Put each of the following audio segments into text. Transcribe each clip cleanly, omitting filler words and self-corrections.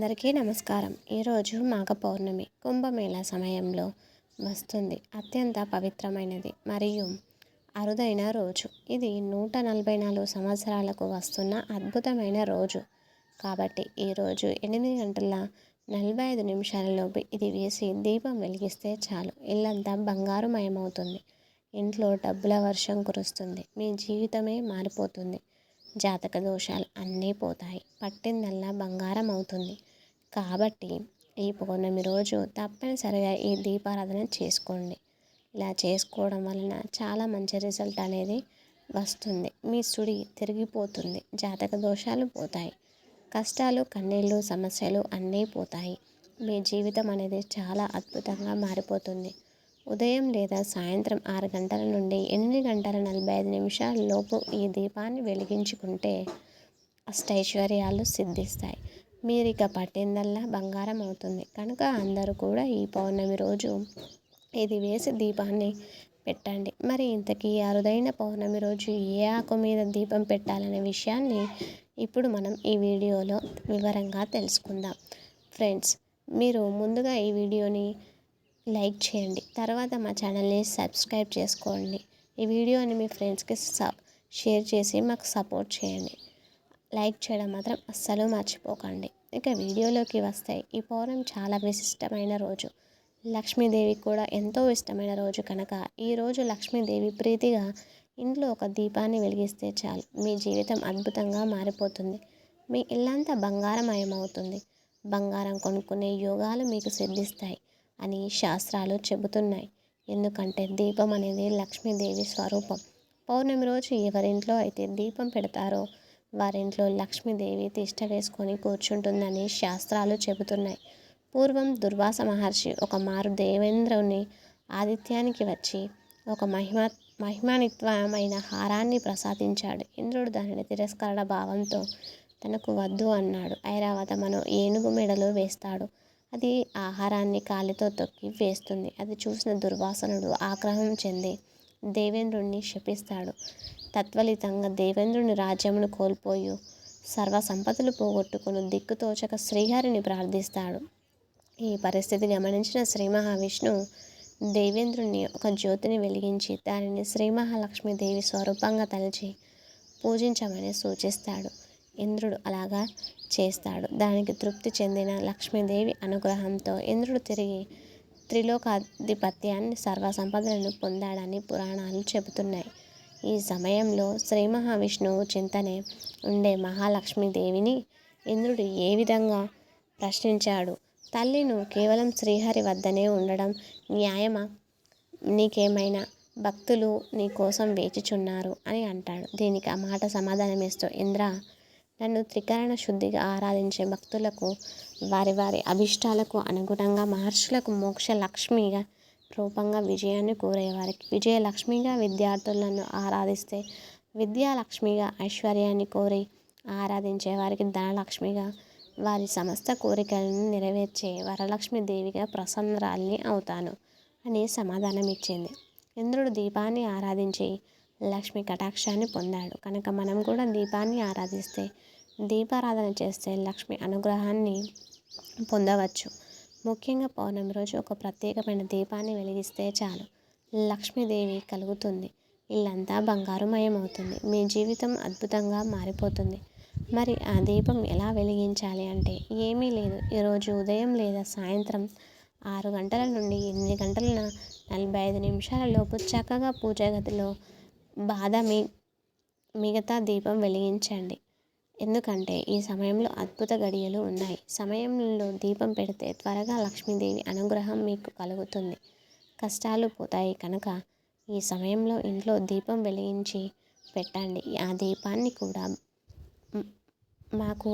అందరికీ నమస్కారం. ఈరోజు మాఘ పౌర్ణమి కుంభమేళా సమయంలో వస్తుంది. అత్యంత పవిత్రమైనది మరియు అరుదైన రోజు. ఇది 144 సంవత్సరాలకు వస్తున్న అద్భుతమైన రోజు. కాబట్టి ఈరోజు 8 గంటల 45 నిమిషాలలోపు ఇది వేసి దీపం వెలిగిస్తే చాలు, ఇల్లంతా బంగారుమయమవుతుంది. ఇంట్లో డబ్బుల వర్షం కురుస్తుంది. మీ జీవితమే మారిపోతుంది. జాతక దోషాలు అన్నీ పోతాయి. పట్టిందల్లా బంగారం అవుతుంది. కాబట్టి ఈ పౌర్ణమి రోజు తప్పనిసరిగా ఈ దీపారాధన చేసుకోండి. ఇలా చేసుకోవడం వలన చాలా మంచి రిజల్ట్ అనేది వస్తుంది. మీ సుడి తిరిగిపోతుంది. జాతక దోషాలు పోతాయి. కష్టాలు, కన్నీళ్ళు, సమస్యలు అన్నీ పోతాయి. మీ జీవితం అనేది చాలా అద్భుతంగా మారిపోతుంది. ఉదయం లేదా సాయంత్రం 6 గంటల నుండి 8 గంటల 45 నిమిషాల లోపు ఈ దీపాన్ని వెలిగించుకుంటే అష్టైశ్వర్యాలు సిద్ధిస్తాయి. మీరిక పట్టిందల్లా బంగారం అవుతుంది. కనుక అందరూ కూడా ఈ పౌర్ణమి రోజు ఇది వేసి దీపాన్ని పెట్టండి. మరి ఇంతకీ అరుదైన పౌర్ణమి రోజు ఏ ఆకు మీద దీపం పెట్టాలనే విషయాన్ని ఇప్పుడు మనం ఈ వీడియోలో వివరంగా తెలుసుకుందాం. ఫ్రెండ్స్, మీరు ముందుగా ఈ వీడియోని లైక్ చేయండి. తర్వాత మా ఛానల్ని సబ్స్క్రైబ్ చేసుకోండి. ఈ వీడియోని మీ ఫ్రెండ్స్కి షేర్ చేసి మాకు సపోర్ట్ చేయండి. లైక్ చేయడం మాత్రం అస్సలు మర్చిపోకండి. ఇక వీడియోలోకి వస్తే, ఈ పౌర్ణమి చాలా విశిష్టమైన రోజు. లక్ష్మీదేవికి కూడా ఎంతో ఇష్టమైన రోజు కనుక ఈరోజు లక్ష్మీదేవి ప్రీతిగా ఇంట్లో ఒక దీపాన్ని వెలిగిస్తే చాలు, మీ జీవితం అద్భుతంగా మారిపోతుంది. మీ ఇల్లంతా బంగారమయమవుతుంది. బంగారం కొనుక్కునే యోగాలు మీకు సిద్ధిస్తాయి అని శాస్త్రాలు చెబుతున్నాయి. ఎందుకంటే దీపం అనేది లక్ష్మీదేవి స్వరూపం. పౌర్ణమి రోజు ఎవరింట్లో అయితే దీపం పెడతారో వారింట్లో లక్ష్మీదేవి తిష్ట వేసుకొని కూర్చుంటుందని శాస్త్రాలు చెబుతున్నాయి. పూర్వం దుర్వాస మహర్షి ఒక మారు దేవేంద్రుని ఆదిత్యానికి వచ్చి ఒక మహిమాన్వితమైన హారాన్ని ప్రసాదించాడు. ఇంద్రుడు దానిని తిరస్కరణ భావంతో తనకు వద్దు అన్నాడు. ఐరావతమను ఏనుగు మెడలో వేస్తాడు. అది ఆహారాన్ని కాలితో తొక్కి వేస్తుంది. అది చూసిన దుర్వాసనుడు ఆగ్రహం చెంది దేవేంద్రుణ్ణి శపిస్తాడు. తత్ఫలితంగా దేవేంద్రుని రాజ్యమును కోల్పోయి సర్వ సంపదలు పోగొట్టుకుని దిక్కుతోచక శ్రీహరిని ప్రార్థిస్తాడు. ఈ పరిస్థితి గమనించిన శ్రీ మహావిష్ణువు దేవేంద్రుని ఒక జ్యోతిని వెలిగించి దానిని శ్రీ మహాలక్ష్మీదేవి స్వరూపంగా తలచి పూజించమని సూచిస్తాడు. ఇంద్రుడు అలాగా చేస్తాడు. దానికి తృప్తి చెందిన లక్ష్మీదేవి అనుగ్రహంతో ఇంద్రుడు తిరిగి త్రిలోకాధిపత్యాన్ని సర్వ సంపదలను పొందాడని పురాణాలు చెబుతున్నాయి. ఈ సమయంలో శ్రీ మహావిష్ణువు చింతనే ఉండే మహాలక్ష్మీదేవిని ఇంద్రుడు ఏ విధంగా ప్రశ్నించాడు. తల్లి, నువ్వు కేవలం శ్రీహరి వద్దనే ఉండడం న్యాయమా? నీకేమైనా భక్తులు నీ కోసం వేచిచున్నారు అని అంటాడు. దీనికి ఆ మాట సమాధానమిస్తూ, ఇంద్ర, నన్ను త్రికరణ శుద్ధిగా ఆరాధించే భక్తులకు వారి వారి అభిష్టాలకు అనుగుణంగా మహర్షులకు మోక్ష లక్ష్మిగా రూపంగా విజయాన్ని కోరేవారికి విజయలక్ష్మిగా, విద్యార్థులను ఆరాధిస్తే విద్యాలక్ష్మిగా, ఐశ్వర్యాన్ని కోరి ఆరాధించే వారికి ధనలక్ష్మిగా, వారి సమస్త కోరికలను నెరవేర్చే వరలక్ష్మీదేవిగా ప్రసన్నరాల్ని అవుతాను అని సమాధానమిచ్చింది. ఇంద్రుడు దీపాన్ని ఆరాధించి లక్ష్మి కటాక్షాన్ని పొందాడు. కనుక మనం కూడా దీపాన్ని ఆరాధిస్తే, దీపారాధన చేస్తే లక్ష్మి అనుగ్రహాన్ని పొందవచ్చు. ముఖ్యంగా పౌర్ణమి రోజు ఒక ప్రత్యేకమైన దీపాన్ని వెలిగిస్తే చాలు, లక్ష్మీదేవి కలుగుతుంది. ఇల్లంతా బంగారుమయమవుతుంది. మీ జీవితం అద్భుతంగా మారిపోతుంది. మరి ఆ దీపం ఎలా వెలిగించాలి అంటే ఏమీ లేదు. ఈరోజు ఉదయం లేదా సాయంత్రం 6 గంటల నుండి 8 గంటల 45 నిమిషాల లోపు చక్కగా పూజా గదిలో మిగతా దీపం వెలిగించండి. ఎందుకంటే ఈ సమయంలో అద్భుత గడియలు ఉన్నాయి. సమయంలో దీపం పెడితే త్వరగా లక్ష్మీదేవి అనుగ్రహం మీకు కలుగుతుంది. కష్టాలు పోతాయి. కనుక ఈ సమయంలో ఇంట్లో దీపం వెలిగించి పెట్టండి. ఆ దీపాన్ని కూడా మాకు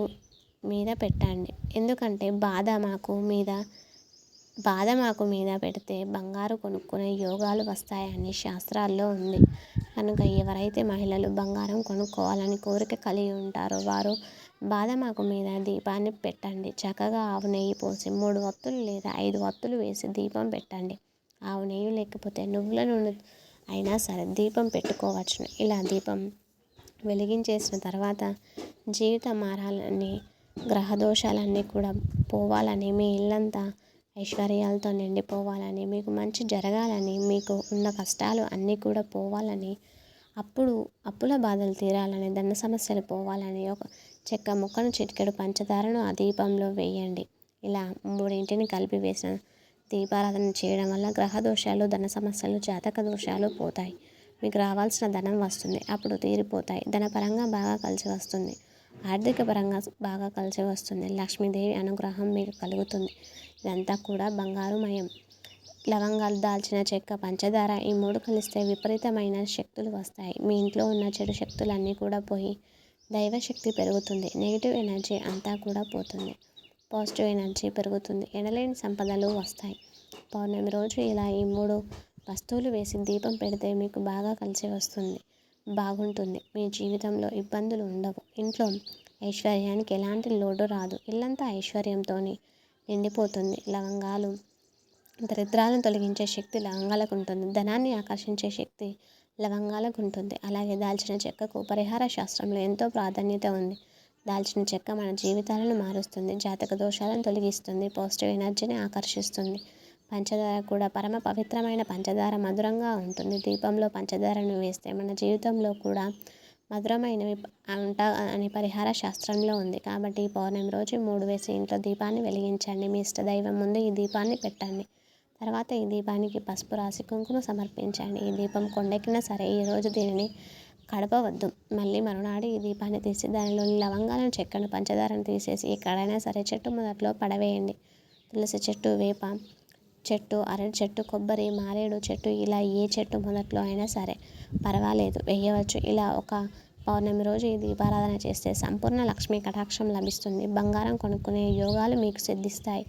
మీద పెట్టండి. ఎందుకంటే బాదమాకు మీద పెడితే బంగారు కొనుక్కునే యోగాలు వస్తాయని శాస్త్రాల్లో ఉంది. కనుక ఎవరైతే మహిళలు బంగారం కొనుక్కోవాలని కోరిక కలిగి ఉంటారో వారు బాదమాకు మీద దీపాన్ని పెట్టండి. చక్కగా ఆవు నెయ్యి పోసి 3 వత్తులు లేదా 5 వత్తులు వేసి దీపం పెట్టండి. ఆవు నెయ్యి లేకపోతే నువ్వుల నూనె అయినా సరే దీపం పెట్టుకోవచ్చును. ఇలా దీపం వెలిగించేసిన తర్వాత జీవిత మారాలని గ్రహ దోషాలన్నీ కూడా పోవాలని, మీ ఇల్లంతా ఐశ్వర్యాలతో నిండిపోవాలని, మీకు మంచి జరగాలని, మీకు ఉన్న కష్టాలు అన్నీ కూడా పోవాలని, అప్పుల బాధలు తీరాలని, ధన సమస్యలు పోవాలని ఒక చెక్క ముక్కను చిటికెడు పంచదారను ఆ దీపంలో వేయండి. ఇలా మూడింటిని కలిపి వేసిన దీపారాధన చేయడం వల్ల గ్రహ దోషాలు, ధన సమస్యలు, జాతక దోషాలు పోతాయి. మీకు రావాల్సిన ధనం వస్తుంది, అప్పుడు తీరిపోతాయి. ధనపరంగా బాగా కలిసి వస్తుంది, ఆర్థిక పరంగా బాగా కలిసి వస్తుంది. లక్ష్మీదేవి అనుగ్రహం మీకు కలుగుతుంది. ఇదంతా కూడా బంగారుమయం. లవంగాలు, దాల్చిన చెక్క, పంచదార ఈ మూడు కలిస్తే విపరీతమైన శక్తులు వస్తాయి. మీ ఇంట్లో ఉన్న చెడు శక్తులన్నీ కూడా పోయి దైవశక్తి పెరుగుతుంది. నెగిటివ్ ఎనర్జీ అంతా కూడా పోతుంది, పాజిటివ్ ఎనర్జీ పెరుగుతుంది. ఎనలేని సంపదలు వస్తాయి. పౌర్ణమి రోజు ఇలా ఈ 3 వస్తువులు వేసి దీపం పెడితే మీకు బాగా కలిసి వస్తుంది, బాగుంటుంది. మీ జీవితంలో ఇబ్బందులు ఉండవు. ఇంట్లో ఐశ్వర్యానికి ఎలాంటి లోటు రాదు. ఇల్లంతా ఐశ్వర్యంతో నిండిపోతుంది. లవంగాలు దరిద్రాలను తొలగించే శక్తి లవంగాలకు ఉంటుంది. ధనాన్ని ఆకర్షించే శక్తి లవంగాలకు ఉంటుంది. అలాగే దాల్చిన చెక్కకు పరిహార శాస్త్రంలో ఎంతో ప్రాధాన్యత ఉంది. దాల్చిన చెక్క మన జీవితాలను మారుస్తుంది, జాతక దోషాలను తొలగిస్తుంది, పాజిటివ్ ఎనర్జీని ఆకర్షిస్తుంది. పంచదార కూడా పరమ పవిత్రమైన పంచదార మధురంగా ఉంటుంది. దీపంలో పంచదారను వేస్తే మన జీవితంలో కూడా మధురమైనవి ఉంటా అని పరిహార శాస్త్రంలో ఉంది. కాబట్టి ఈ పౌర్ణమి రోజు 3 వేసి ఇంట్లో దీపాన్ని వెలిగించండి. మీ ఇష్టదైవం ముందు ఈ దీపాన్ని పెట్టండి. తర్వాత ఈ దీపానికి పసుపు రాసి కుంకుమ సమర్పించండి. ఈ దీపం కొండెక్కినా సరే ఈరోజు దీనిని కడపవద్దు. మళ్ళీ మరునాడు ఈ దీపాన్ని తీసి దానిలోని లవంగాలను, చెక్కను, పంచదారను తీసేసి ఎక్కడైనా సరే చెట్టు మొదట్లో పడవేయండి. తులసి చెట్టు, వేప చెట్టు, అరటి చెట్టు, కొబ్బరి, మారేడు చెట్టు ఇలా ఏ చెట్టు మొదట్లో అయినా సరే పర్వాలేదు, వేయవచ్చు. ఇలా ఒక పౌర్ణమి రోజు ఈ దీపారాధన చేస్తే సంపూర్ణ లక్ష్మీ కటాక్షం లభిస్తుంది. బంగారం కొనుక్కునే యోగాలు మీకు సిద్ధిస్తాయి.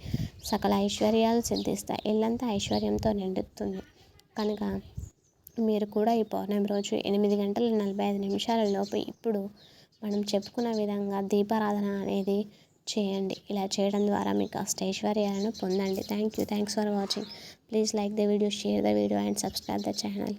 సకల ఐశ్వర్యాలు సిద్ధిస్తాయి. ఇల్లంతా ఐశ్వర్యంతో నిండుతుంది. కనుక మీరు కూడా ఈ పౌర్ణమి రోజు 8 గంటల 45 నిమిషాల లోపు ఇప్పుడు మనం చెప్పుకున్న విధంగా దీపారాధన అనేది చేయండి. ఇలా చేయడం ద్వారా మీకు అష్టైశ్వర్యాలను పొందండి. Thanks for watching. Please like the video, share the video and subscribe the channel.